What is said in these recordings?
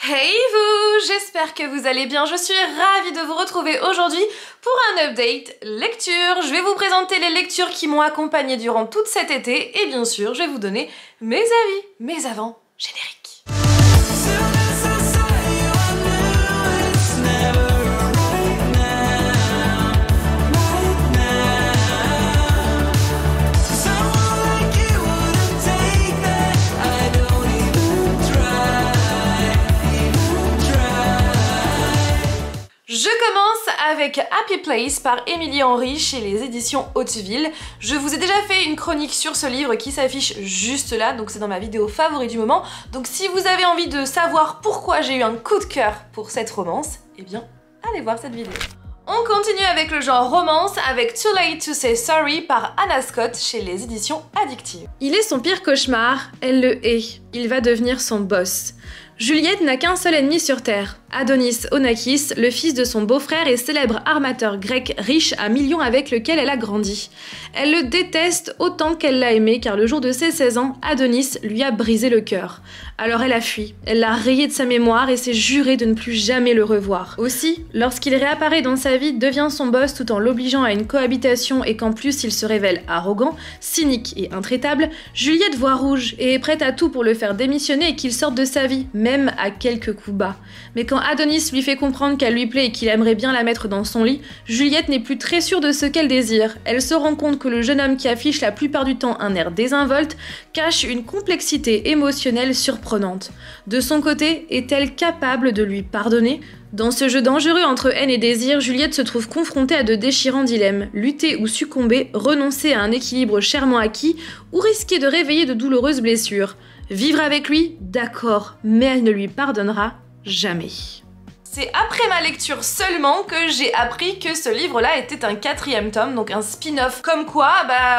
Hey vous, j'espère que vous allez bien, je suis ravie de vous retrouver aujourd'hui pour un update lecture. Je vais vous présenter les lectures qui m'ont accompagnée durant tout cet été et bien sûr je vais vous donner mes avis, mais avant, générique. Je commence avec Happy Place par Émilie Henry chez les éditions Hauteville. Je vous ai déjà fait une chronique sur ce livre qui s'affiche juste là, donc c'est dans ma vidéo favorite du moment. Donc si vous avez envie de savoir pourquoi j'ai eu un coup de cœur pour cette romance, eh bien allez voir cette vidéo. On continue avec le genre romance avec Too Late to Say Sorry par Anna Scott chez les éditions Addictive. Il est son pire cauchemar, elle le hait, il va devenir son boss. Juliette n'a qu'un seul ennemi sur Terre, Adonis Onakis, le fils de son beau-frère et célèbre armateur grec riche à millions avec lequel elle a grandi. Elle le déteste autant qu'elle l'a aimé car le jour de ses 16 ans, Adonis lui a brisé le cœur. Alors elle a fui, elle l'a rayé de sa mémoire et s'est juré de ne plus jamais le revoir. Aussi, lorsqu'il réapparaît dans sa vie, devient son boss tout en l'obligeant à une cohabitation et qu'en plus il se révèle arrogant, cynique et intraitable, Juliette voit rouge et est prête à tout pour le faire démissionner et qu'il sorte de sa vie, même à quelques coups bas. Mais quand Adonis lui fait comprendre qu'elle lui plaît et qu'il aimerait bien la mettre dans son lit, Juliette n'est plus très sûre de ce qu'elle désire. Elle se rend compte que le jeune homme qui affiche la plupart du temps un air désinvolte cache une complexité émotionnelle surprenante. De son côté, est-elle capable de lui pardonner ? Dans ce jeu dangereux entre haine et désir, Juliette se trouve confrontée à de déchirants dilemmes. Lutter ou succomber, renoncer à un équilibre chèrement acquis ou risquer de réveiller de douloureuses blessures. Vivre avec lui, d'accord, mais elle ne lui pardonnera jamais. C'est après ma lecture seulement que j'ai appris que ce livre-là était un 4e tome, donc un spin-off. Comme quoi,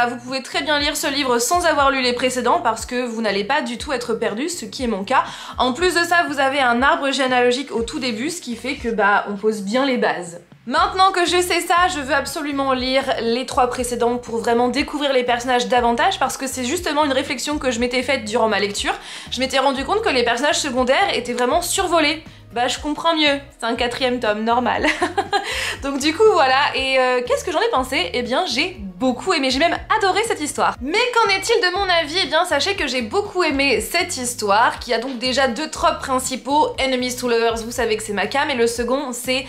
vous pouvez très bien lire ce livre sans avoir lu les précédents parce que vous n'allez pas du tout être perdu, ce qui est mon cas. En plus de ça, vous avez un arbre généalogique au tout début, ce qui fait que on pose bien les bases. Maintenant que je sais ça, je veux absolument lire les 3 précédents pour vraiment découvrir les personnages davantage parce que c'est justement une réflexion que je m'étais faite durant ma lecture. Je m'étais rendu compte que les personnages secondaires étaient vraiment survolés. Je comprends mieux, c'est un 4e tome, normal. Donc du coup voilà, et qu'est-ce que j'en ai pensé ? Eh bien j'ai beaucoup aimé, j'ai même adoré cette histoire. Mais qu'en est-il de mon avis ? Eh bien sachez que j'ai beaucoup aimé cette histoire, qui a donc déjà 2 tropes principaux, Enemies to Lovers, vous savez que c'est ma cam, et le second c'est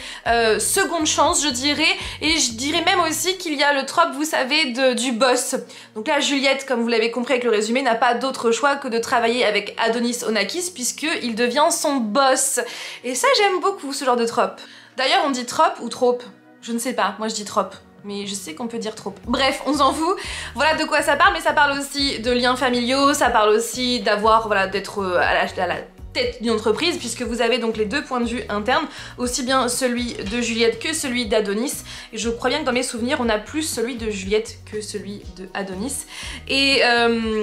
seconde chance je dirais, et je dirais même aussi qu'il y a le trope, vous savez, du boss. Donc là Juliette, comme vous l'avez compris avec le résumé, n'a pas d'autre choix que de travailler avec Adonis Onakis, puisqu'il devient son boss. Et ça j'aime beaucoup ce genre de trope. D'ailleurs on dit trope ou trope ? Je ne sais pas, moi je dis trope. Mais je sais qu'on peut dire trop. Bref, on s'en fout. Voilà de quoi ça parle, mais ça parle aussi de liens familiaux, ça parle aussi d'avoir, d'être à la tête d'une entreprise, puisque vous avez donc les 2 points de vue internes, aussi bien celui de Juliette que celui d'Adonis. Et je crois bien que dans mes souvenirs, on a plus celui de Juliette que celui de Adonis. Et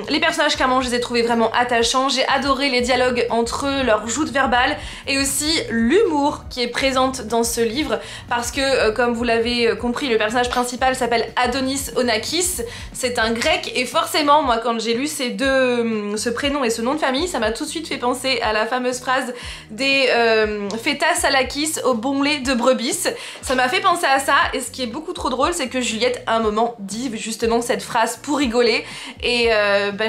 les personnages, clairement, je les ai trouvés vraiment attachants. J'ai adoré les dialogues entre eux, leurs joutes verbales, et aussi l'humour qui est présente dans ce livre, parce que, comme vous l'avez compris, le personnage principal s'appelle Adonis Onakis. C'est un grec, et forcément, moi, quand j'ai lu ce prénom et ce nom de famille, ça m'a tout de suite fait penser à la fameuse phrase des feta salakis au bon lait de brebis. Ça m'a fait penser à ça, et ce qui est beaucoup trop drôle, c'est que Juliette à un moment dit justement cette phrase pour rigoler, et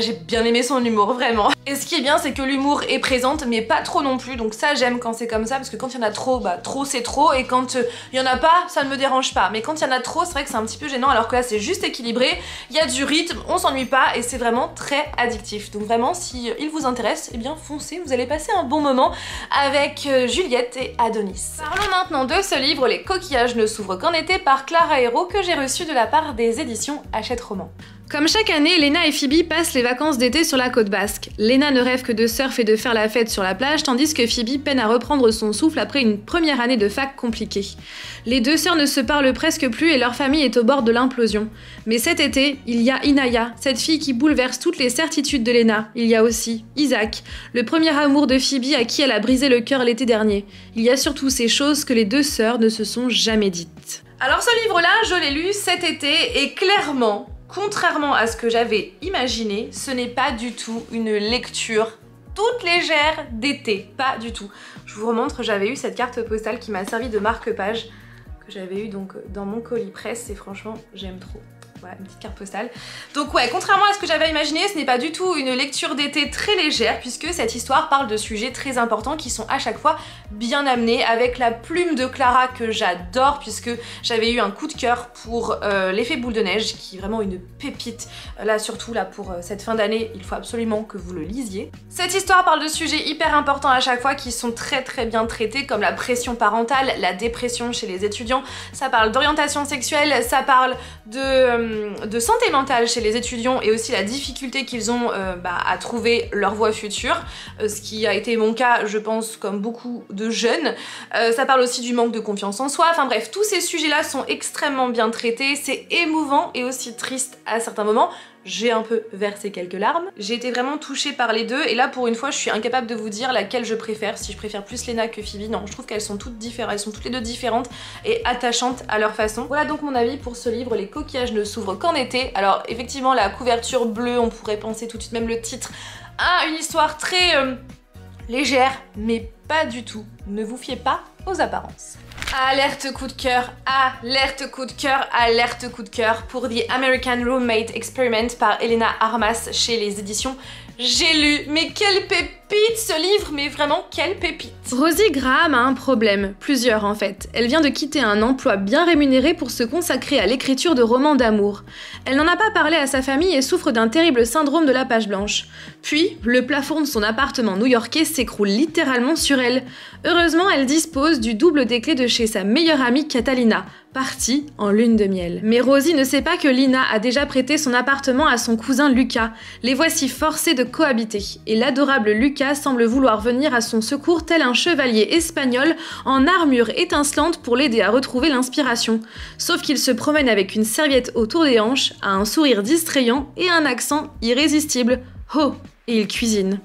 j'ai bien aimé son humour, vraiment. Et ce qui est bien, c'est que l'humour est présente, mais pas trop non plus, donc ça j'aime quand c'est comme ça, parce que quand il y en a trop, trop c'est trop, et quand il y en a pas, ça ne me dérange pas. Mais quand il y en a trop, c'est vrai que c'est un petit peu gênant, alors que là c'est juste équilibré, il y a du rythme, on s'ennuie pas, et c'est vraiment très addictif. Donc vraiment, si il vous intéresse, eh bien foncez, vous allez passer un bon moment avec Juliette et Adonis. Parlons maintenant de ce livre, Les coquillages ne s'ouvrent qu'en été, par Clara Hérault, que j'ai reçu de la part des éditions Hachette Roman. Comme chaque année, Léna et Phoebe passent les vacances d'été sur la côte basque. Léna ne rêve que de surf et de faire la fête sur la plage, tandis que Phoebe peine à reprendre son souffle après une première année de fac compliquée. Les 2 sœurs ne se parlent presque plus et leur famille est au bord de l'implosion. Mais cet été, il y a Inaya, cette fille qui bouleverse toutes les certitudes de Léna. Il y a aussi Isaac, le premier amour de Phoebe à qui elle a brisé le cœur l'été dernier. Il y a surtout ces choses que les 2 sœurs ne se sont jamais dites. Alors ce livre-là, je l'ai lu cet été et clairement, contrairement à ce que j'avais imaginé, ce n'est pas du tout une lecture toute légère d'été, pas du tout. Je vous remontre, j'avais eu cette carte postale qui m'a servi de marque-page, que j'avais eu donc dans mon colis presse et franchement j'aime trop. Voilà, une petite carte postale. Donc ouais, contrairement à ce que j'avais imaginé, ce n'est pas du tout une lecture d'été très légère puisque cette histoire parle de sujets très importants qui sont à chaque fois bien amenés avec la plume de Clara que j'adore puisque j'avais eu un coup de cœur pour l'effet boule de neige qui est vraiment une pépite. Là surtout là pour cette fin d'année, il faut absolument que vous le lisiez. Cette histoire parle de sujets hyper importants à chaque fois qui sont très bien traités comme la pression parentale, la dépression chez les étudiants, ça parle d'orientation sexuelle, ça parle de santé mentale chez les étudiants et aussi la difficulté qu'ils ont à trouver leur voie future, ce qui a été mon cas je pense comme beaucoup de jeunes. Ça parle aussi du manque de confiance en soi, enfin bref, tous ces sujets là sont extrêmement bien traités, c'est émouvant et aussi triste à certains moments. J'ai un peu versé quelques larmes. J'ai été vraiment touchée par les deux et là pour une fois je suis incapable de vous dire laquelle je préfère, si je préfère plus Lena que Phoebe. Non, je trouve qu'elles sont toutes différentes, elles sont toutes les deux différentes et attachantes à leur façon. Voilà donc mon avis pour ce livre, Les coquillages ne s'ouvrent qu'en été. Alors effectivement la couverture bleue, on pourrait penser tout de suite, même le titre, à une histoire très légère, mais pas du tout. Ne vous fiez pas aux apparences. Alerte coup de cœur, alerte coup de cœur, alerte coup de cœur pour The American Roommate Experiment par Elena Armas chez les éditions J'ai lu. Mais quelle pépite ce livre, mais vraiment quelle pépite. Rosie Graham a un problème, plusieurs en fait. Elle vient de quitter un emploi bien rémunéré pour se consacrer à l'écriture de romans d'amour. Elle n'en a pas parlé à sa famille et souffre d'un terrible syndrome de la page blanche. Puis, le plafond de son appartement new-yorkais s'écroule littéralement sur elle. Heureusement, elle dispose du double des clés de chez sa meilleure amie Catalina, partie en lune de miel. Mais Rosie ne sait pas que Lina a déjà prêté son appartement à son cousin Lucas. Les voici forcés de cohabiter, et l'adorable Lucas semble vouloir venir à son secours tel un chevalier espagnol en armure étincelante pour l'aider à retrouver l'inspiration. Sauf qu'il se promène avec une serviette autour des hanches, a un sourire distrayant et un accent irrésistible. Oh, et il cuisine.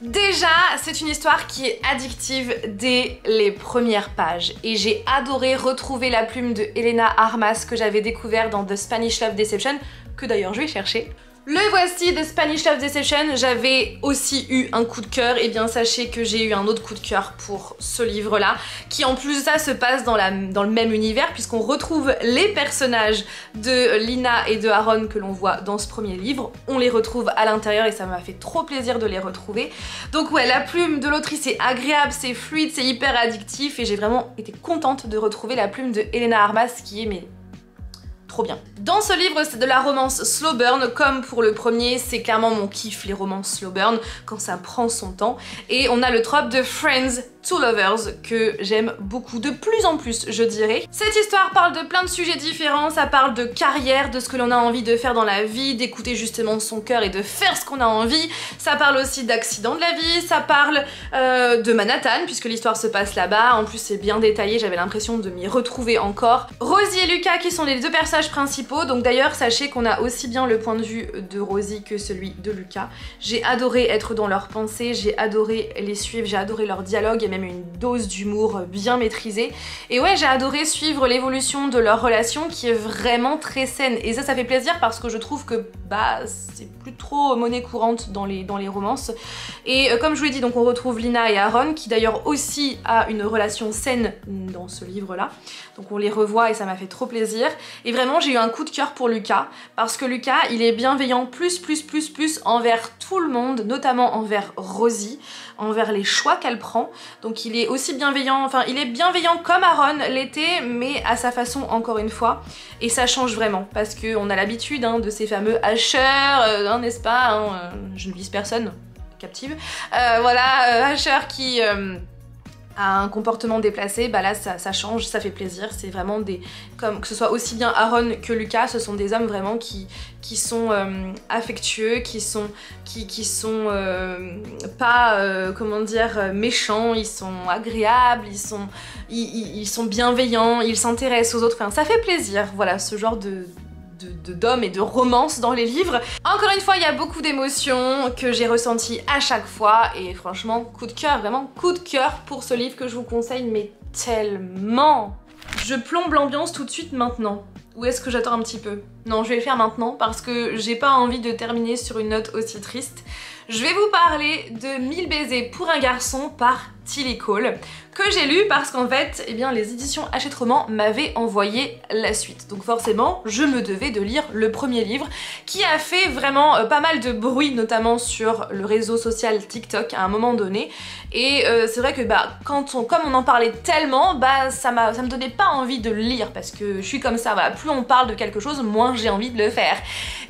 Déjà, c'est une histoire qui est addictive dès les premières pages et j'ai adoré retrouver la plume de Elena Armas que j'avais découvert dans The Spanish Love Deception, que d'ailleurs je vais chercher. Le voici, The Spanish Love Deception, j'avais aussi eu un coup de cœur, et bien sachez que j'ai eu un autre coup de cœur pour ce livre-là, qui en plus de ça se passe dans le même univers, puisqu'on retrouve les personnages de Lina et de Aaron que l'on voit dans ce premier livre, on les retrouve à l'intérieur et ça m'a fait trop plaisir de les retrouver. Donc ouais, la plume de l'autrice est agréable, c'est fluide, c'est hyper addictif, et j'ai vraiment été contente de retrouver la plume de Elena Armas qui est trop bien. Dans ce livre, c'est de la romance slow burn, comme pour le premier, c'est clairement mon kiff, les romances slow burn, quand ça prend son temps. Et on a le trope de Friends to Lovers, que j'aime beaucoup, de plus en plus, je dirais. Cette histoire parle de plein de sujets différents, ça parle de carrière, de ce que l'on a envie de faire dans la vie, d'écouter justement son cœur et de faire ce qu'on a envie. Ça parle aussi d'accidents de la vie, ça parle de Manhattan, puisque l'histoire se passe là-bas. En plus, c'est bien détaillé, j'avais l'impression de m'y retrouver encore. Rosie et Lucas, qui sont les deux personnages principaux, donc d'ailleurs, sachez qu'on a aussi bien le point de vue de Rosie que celui de Lucas. J'ai adoré être dans leurs pensées, j'ai adoré les suivre, j'ai adoré leur dialogue et même une dose d'humour bien maîtrisée. Et ouais, j'ai adoré suivre l'évolution de leur relation qui est vraiment très saine. Et ça fait plaisir parce que je trouve que c'est plus trop monnaie courante dans les romances. Et comme je vous l'ai dit, donc on retrouve Lina et Aaron qui d'ailleurs aussi a une relation saine dans ce livre-là. Donc on les revoit et ça m'a fait trop plaisir. Et vraiment, j'ai eu un coup de cœur pour Lucas parce que Lucas, il est bienveillant plus envers tout le monde, notamment envers Rosie, envers les choix qu'elle prend. Donc il est aussi bienveillant, enfin il est bienveillant comme Aaron l'était, mais à sa façon encore une fois. Et ça change vraiment parce qu'on a l'habitude de ces fameux hacheurs, n'est-ce pas, je ne vise personne, captive. Voilà, hacheurs qui a un comportement déplacé, là ça change, ça fait plaisir, c'est vraiment comme que ce soit aussi bien Aaron que Lucas, ce sont des hommes vraiment qui sont affectueux, qui sont pas, comment dire, méchants, ils sont agréables, ils sont bienveillants, ils s'intéressent aux autres, enfin ça fait plaisir, voilà, ce genre d'hommes et de romance dans les livres. Encore une fois, il y a beaucoup d'émotions que j'ai ressenties à chaque fois et franchement, coup de cœur, vraiment coup de cœur pour ce livre que je vous conseille, mais tellement. Je plombe l'ambiance tout de suite maintenant. Ou est-ce que j'attends un petit peu? Non, je vais le faire maintenant parce que j'ai pas envie de terminer sur une note aussi triste. Je vais vous parler de 1000 baisers pour un garçon par Tilly Cole, que j'ai lu parce qu'en fait, eh bien, les éditions Hachette Roman m'avaient envoyé la suite. Donc forcément, je me devais de lire le premier livre qui a fait vraiment pas mal de bruit, notamment sur le réseau social TikTok à un moment donné. Et c'est vrai que comme on en parlait tellement, ça me donnait pas envie de le lire parce que je suis comme ça, voilà, plus on parle de quelque chose, moins j'ai envie de le faire.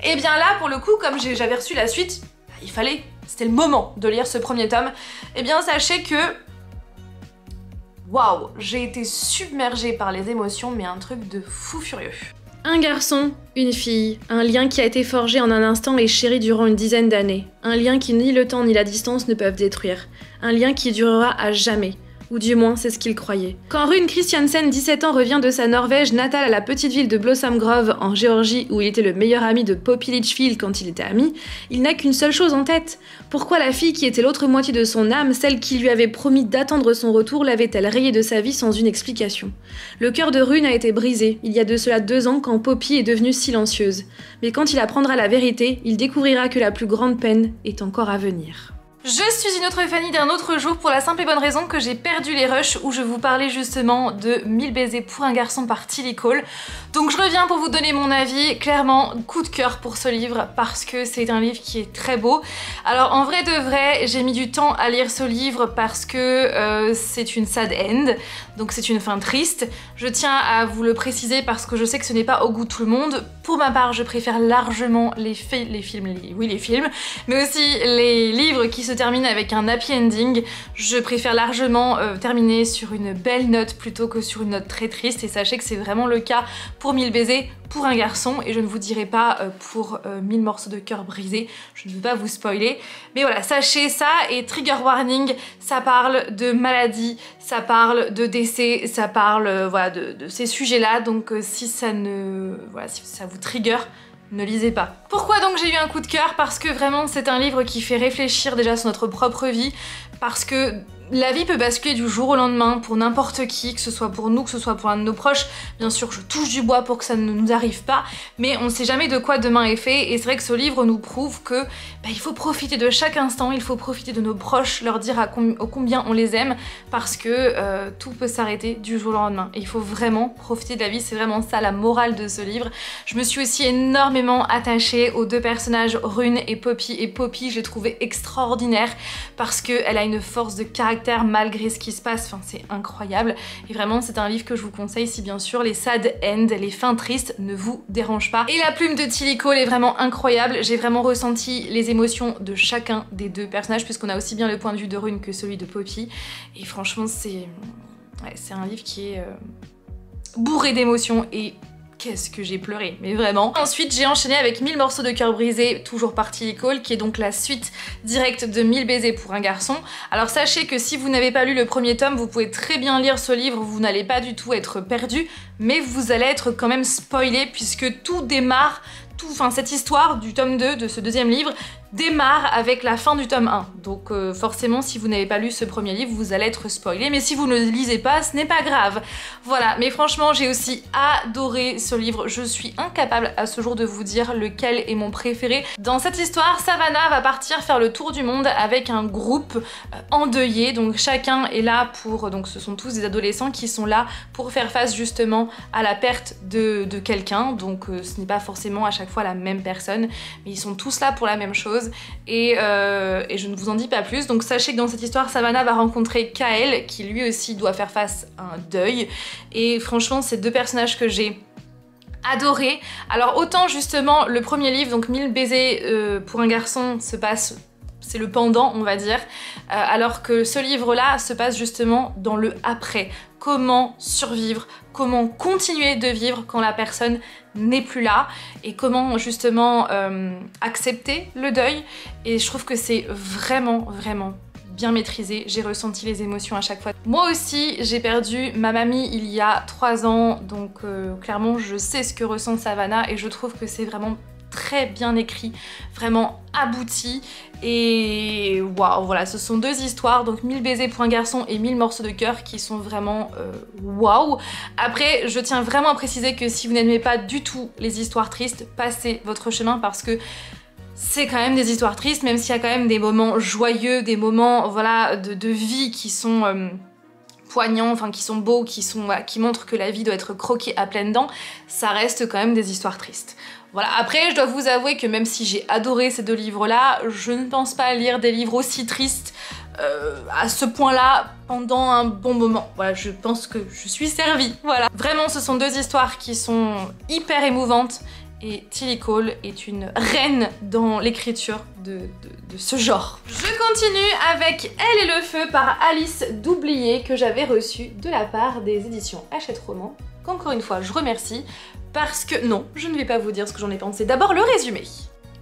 Et bien là, pour le coup, comme j'avais reçu la suite, il fallait, c'était le moment de lire ce premier tome. Et bien sachez que waouh, j'ai été submergée par les émotions, mais un truc de fou furieux. Un garçon, une fille, un lien qui a été forgé en un instant et chéri durant une dizaine d'années. Un lien qui ni le temps ni la distance ne peuvent détruire. Un lien qui durera à jamais. Ou du moins, c'est ce qu'il croyait. Quand Rune Christiansen, 17 ans, revient de sa Norvège natale à la petite ville de Blossom Grove, en Géorgie, où il était le meilleur ami de Poppy Litchfield quand il était ami, il n'a qu'une seule chose en tête. Pourquoi la fille qui était l'autre moitié de son âme, celle qui lui avait promis d'attendre son retour, l'avait-elle rayé de sa vie sans une explication? Le cœur de Rune a été brisé, il y a de cela 2 ans, quand Poppy est devenue silencieuse. Mais quand il apprendra la vérité, il découvrira que la plus grande peine est encore à venir. Je suis une autre Fanny d'un autre jour pour la simple et bonne raison que j'ai perdu les rushs où je vous parlais justement de 1000 baisers pour un garçon par Tilly Cole. Donc je reviens pour vous donner mon avis. Clairement, coup de cœur pour ce livre parce que c'est un livre qui est très beau. Alors en vrai de vrai, j'ai mis du temps à lire ce livre parce que c'est une sad end, donc c'est une fin triste. Je tiens à vous le préciser parce que je sais que ce n'est pas au goût de tout le monde. Pour ma part, je préfère largement les films, mais aussi les livres qui se termine avec un happy ending. Je préfère largement terminer sur une belle note plutôt que sur une note très triste et sachez que c'est vraiment le cas pour 1000 baisers pour un garçon et je ne vous dirai pas pour 1000 morceaux de cœur brisés, je ne veux pas vous spoiler, mais voilà, sachez ça. Et trigger warning, ça parle de maladie, ça parle de décès, ça parle voilà, de ces sujets là, donc si ça vous trigger, ne lisez pas. Pourquoi donc j'ai eu un coup de cœur? Parce que vraiment c'est un livre qui fait réfléchir déjà sur notre propre vie, parce que la vie peut basculer du jour au lendemain pour n'importe qui, que ce soit pour nous, que ce soit pour un de nos proches. Bien sûr, je touche du bois pour que ça ne nous arrive pas, mais on ne sait jamais de quoi demain est fait. Et c'est vrai que ce livre nous prouve que il faut profiter de chaque instant, il faut profiter de nos proches, leur dire combien on les aime, parce que tout peut s'arrêter du jour au lendemain. Et il faut vraiment profiter de la vie, c'est vraiment ça la morale de ce livre. Je me suis aussi énormément attachée aux 2 personnages, Rune et Poppy. Et Poppy, je l'ai trouvée extraordinaire parce qu'elle a une force de caractère malgré ce qui se passe, enfin c'est incroyable. Et vraiment c'est un livre que je vous conseille si bien sûr les sad ends, les fins tristes ne vous dérangent pas. Et la plume de Tilly Cole est vraiment incroyable, j'ai vraiment ressenti les émotions de chacun des 2 personnages puisqu'on a aussi bien le point de vue de Rune que celui de Poppy. Et franchement c'est un livre qui est bourré d'émotions et qu'est-ce que j'ai pleuré, mais vraiment. Ensuite, j'ai enchaîné avec 1000 morceaux de cœur brisé, toujours par Tilly Cole, qui est donc la suite directe de 1000 baisers pour un garçon. Alors sachez que si vous n'avez pas lu le premier tome, vous pouvez très bien lire ce livre, vous n'allez pas du tout être perdu, mais vous allez être quand même spoilé puisque tout démarre, cette histoire du tome 2, de ce 2e livre, démarre avec la fin du tome 1. Donc forcément, si vous n'avez pas lu ce premier livre, vous allez être spoilé. Mais si vous ne le lisez pas, ce n'est pas grave. Voilà, mais franchement, j'ai aussi adoré ce livre. Je suis incapable à ce jour de vous dire lequel est mon préféré. Dans cette histoire, Savannah va partir faire le tour du monde avec un groupe endeuillé. Donc chacun est là pour... Donc ce sont tous des adolescents qui sont là pour faire face justement à la perte de quelqu'un. Donc ce n'est pas forcément à chaque fois la même personne, mais ils sont tous là pour la même chose. Et je ne vous en dis pas plus. Donc sachez que dans cette histoire, Savannah va rencontrer Kael qui lui aussi doit faire face à un deuil. Et franchement, c'est 2 personnages que j'ai adorés. Alors autant justement le premier livre, donc 1000 baisers pour un garçon, se passe... c'est le pendant on va dire, alors que ce livre-là se passe justement dans le après. Comment survivre, comment continuer de vivre quand la personne n'est plus là et comment justement accepter le deuil. Et je trouve que c'est vraiment bien maîtrisé, j'ai ressenti les émotions à chaque fois. Moi aussi, j'ai perdu ma mamie il y a 3 ans, donc clairement je sais ce que ressent Savannah et je trouve que c'est vraiment très bien écrit, vraiment abouti. Et waouh, voilà, ce sont 2 histoires, donc 1000 baisers pour un garçon et 1000 morceaux de cœur qui sont vraiment waouh. Après, je tiens vraiment à préciser que si vous n'aimez pas du tout les histoires tristes, passez votre chemin parce que c'est quand même des histoires tristes, même s'il y a quand même des moments joyeux, des moments voilà, de vie qui sont poignants, enfin qui sont beaux, qui montrent que la vie doit être croquée à pleines dents, ça reste quand même des histoires tristes. Voilà, après je dois vous avouer que même si j'ai adoré ces deux livres-là, je ne pense pas lire des livres aussi tristes à ce point-là pendant un bon moment. Voilà, je pense que je suis servie, voilà. Vraiment, ce sont deux histoires qui sont hyper émouvantes et Tillie Cole est une reine dans l'écriture de ce genre. Je continue avec Elle et le feu par Alice Doublié que j'avais reçu de la part des éditions Hachette Roman, qu'encore une fois je remercie parce que non, je ne vais pas vous dire ce que j'en ai pensé. D'abord le résumé.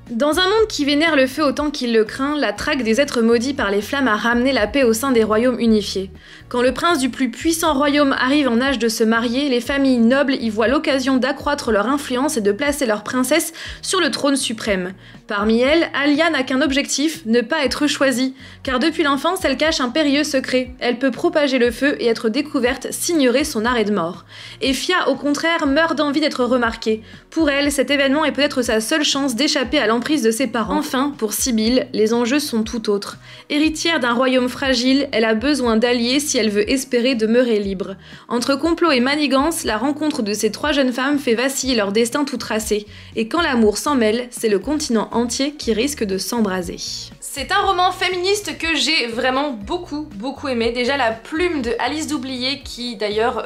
Dans un monde qui vénère le feu autant qu'il le craint, la traque des êtres maudits par les flammes a ramené la paix au sein des royaumes unifiés. Quand le prince du plus puissant royaume arrive en âge de se marier, les familles nobles y voient l'occasion d'accroître leur influence et de placer leur princesse sur le trône suprême. Parmi elles, Alia n'a qu'un objectif, ne pas être choisie, car depuis l'enfance, elle cache un périlleux secret. Elle peut propager le feu et être découverte s'ignorer son arrêt de mort. Effia, au contraire, meurt d'envie d'être remarquée. Pour elle, cet événement est peut-être sa seule chance d'échapper à l'emprise de ses parents. Enfin, pour Sibylle, les enjeux sont tout autres. Héritière d'un royaume fragile, elle a besoin d'alliés si elle veut espérer demeurer libre. Entre complot et manigance, la rencontre de ces trois jeunes femmes fait vaciller leur destin tout tracé. Et quand l'amour s'en mêle, c'est le continent entier qui risque de s'embraser. C'est un roman féministe que j'ai vraiment beaucoup aimé. Déjà la plume de Alice Doublié qui d'ailleurs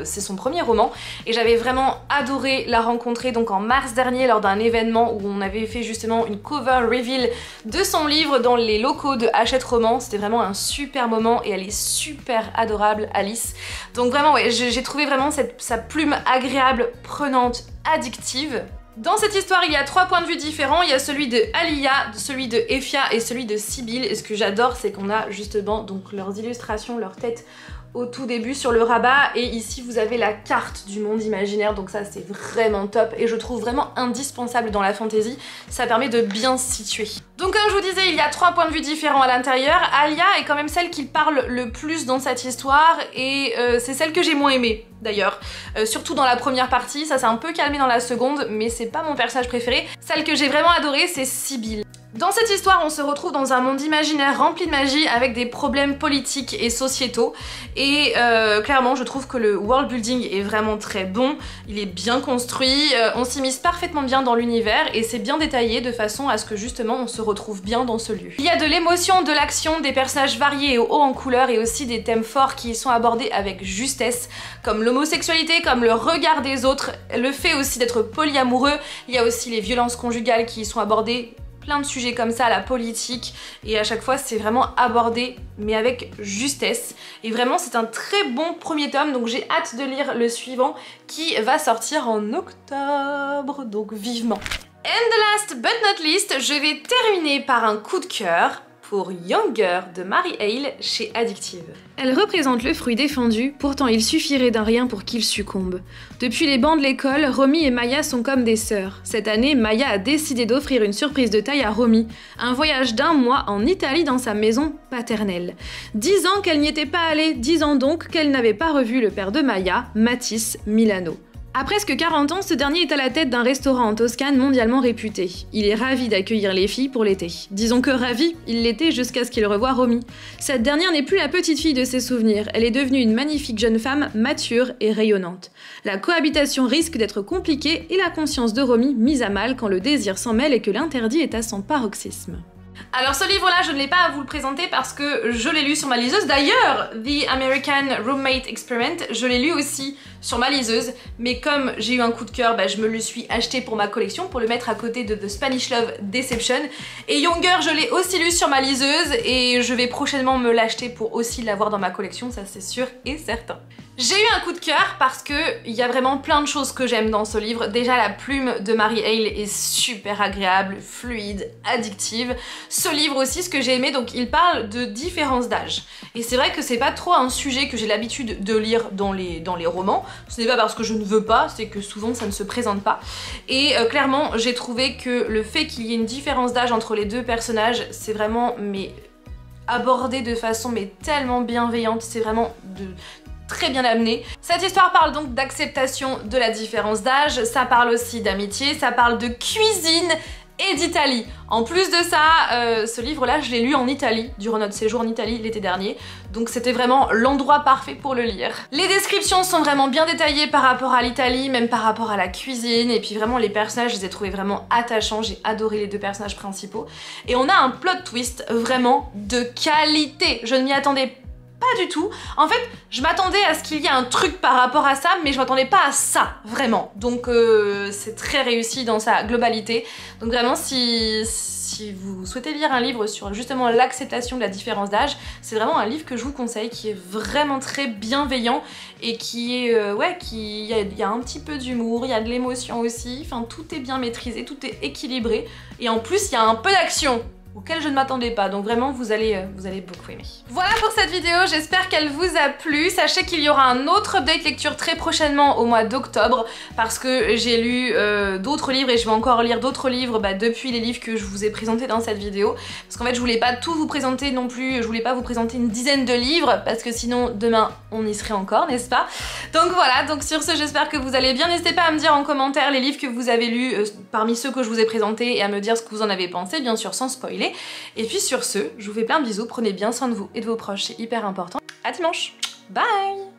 c'est son premier roman et j'avais vraiment adoré la rencontrer donc en mars dernier lors d'un événement où on avait fait justement une cover reveal de son livre dans les locaux de Hachette Roman. C'était vraiment un super moment et elle est super adorable Alice. Donc vraiment ouais, j'ai trouvé vraiment sa plume agréable, prenante, addictive. Dans cette histoire, il y a 3 points de vue différents. Il y a celui de Alia, celui de Effia et celui de Sibylle. Et ce que j'adore, c'est qu'on a justement donc leurs illustrations, leurs têtes au tout début sur le rabat. Et ici, vous avez la carte du monde imaginaire. Donc ça, c'est vraiment top. Et je trouve vraiment indispensable dans la fantasy. Ça permet de bien se situer. Donc comme je vous disais, il y a 3 points de vue différents à l'intérieur. Alia est quand même celle qui parle le plus dans cette histoire. Et c'est celle que j'ai moins aimée. D'ailleurs, surtout dans la première partie, ça s'est un peu calmé dans la seconde, mais c'est pas mon personnage préféré. Celle que j'ai vraiment adorée, c'est Sibylle. Dans cette histoire, on se retrouve dans un monde imaginaire rempli de magie avec des problèmes politiques et sociétaux et clairement je trouve que le world building est vraiment très bon, il est bien construit, on s'immisce parfaitement bien dans l'univers et c'est bien détaillé de façon à ce que justement on se retrouve bien dans ce lieu. Il y a de l'émotion, de l'action, des personnages variés et hauts en couleur et aussi des thèmes forts qui y sont abordés avec justesse comme l'homosexualité, comme le regard des autres, le fait aussi d'être polyamoureux, il y a aussi les violences conjugales qui y sont abordées, plein de sujets comme ça, la politique, et à chaque fois c'est vraiment abordé mais avec justesse et vraiment c'est un très bon premier tome donc j'ai hâte de lire le suivant qui va sortir en octobre, donc vivement. And the last but not least, je vais terminer par un coup de cœur pour Younger de Mary Hale chez Addictive. Elle représente le fruit défendu, pourtant il suffirait d'un rien pour qu'il succombe. Depuis les bancs de l'école, Romy et Maya sont comme des sœurs. Cette année, Maya a décidé d'offrir une surprise de taille à Romy, un voyage d'1 mois en Italie dans sa maison paternelle. 10 ans qu'elle n'y était pas allée, 10 ans donc qu'elle n'avait pas revu le père de Maya, Matisse Milano. À presque 40 ans, ce dernier est à la tête d'un restaurant en Toscane mondialement réputé. Il est ravi d'accueillir les filles pour l'été. Disons que ravi, il l'était jusqu'à ce qu'il revoie Romy. Cette dernière n'est plus la petite fille de ses souvenirs, elle est devenue une magnifique jeune femme mature et rayonnante. La cohabitation risque d'être compliquée et la conscience de Romy mise à mal quand le désir s'en mêle et que l'interdit est à son paroxysme. Alors ce livre-là, je ne l'ai pas à vous le présenter parce que je l'ai lu sur ma liseuse. D'ailleurs, The American Roommate Experiment, je l'ai lu aussi sur ma liseuse, mais comme j'ai eu un coup de cœur, je me le suis acheté pour ma collection, pour le mettre à côté de The Spanish Love Deception. Et Younger, je l'ai aussi lu sur ma liseuse et je vais prochainement me l'acheter pour aussi l'avoir dans ma collection, ça c'est sûr et certain. J'ai eu un coup de cœur parce que il y a vraiment plein de choses que j'aime dans ce livre. Déjà la plume de Mary Hale est super agréable, fluide, addictive. Ce livre aussi, ce que j'ai aimé, donc il parle de différence d'âge. Et c'est vrai que c'est pas trop un sujet que j'ai l'habitude de lire dans les romans. Ce n'est pas parce que je ne veux pas, c'est que souvent ça ne se présente pas. Et clairement, j'ai trouvé que le fait qu'il y ait une différence d'âge entre les deux personnages, c'est vraiment abordé de façon tellement bienveillante. C'est vraiment très bien amené. Cette histoire parle donc d'acceptation de la différence d'âge, ça parle aussi d'amitié, ça parle de cuisine et d'Italie. En plus de ça, ce livre-là, je l'ai lu en Italie, durant notre séjour en Italie l'été dernier, donc c'était vraiment l'endroit parfait pour le lire. Les descriptions sont vraiment bien détaillées par rapport à l'Italie, même par rapport à la cuisine, et puis vraiment les personnages, je les ai trouvés vraiment attachants, j'ai adoré les deux personnages principaux. Et on a un plot twist vraiment de qualité, je ne m'y attendais pas du tout. En fait, je m'attendais à ce qu'il y ait un truc par rapport à ça, mais je m'attendais pas à ça, vraiment. Donc c'est très réussi dans sa globalité. Donc vraiment, si vous souhaitez lire un livre sur justement l'acceptation de la différence d'âge, c'est vraiment un livre que je vous conseille, qui est vraiment très bienveillant et qui est, ouais, il y a un petit peu d'humour, il y a de l'émotion aussi, enfin tout est bien maîtrisé, tout est équilibré, et en plus il y a un peu d'action auquel je ne m'attendais pas, donc vraiment vous allez beaucoup aimer. Voilà pour cette vidéo, j'espère qu'elle vous a plu. Sachez qu'il y aura un autre update lecture très prochainement au mois d'octobre, parce que j'ai lu d'autres livres et je vais encore lire d'autres livres depuis les livres que je vous ai présentés dans cette vidéo, parce qu'en fait je voulais pas tout vous présenter non plus, je voulais pas vous présenter une dizaine de livres, parce que sinon demain on y serait encore, n'est-ce pas? Donc voilà, donc sur ce j'espère que vous allez bien, n'hésitez pas à me dire en commentaire les livres que vous avez lus parmi ceux que je vous ai présentés et à me dire ce que vous en avez pensé, bien sûr sans spoiler. Et puis sur ce, je vous fais plein de bisous, prenez bien soin de vous et de vos proches, c'est hyper important. À dimanche, bye!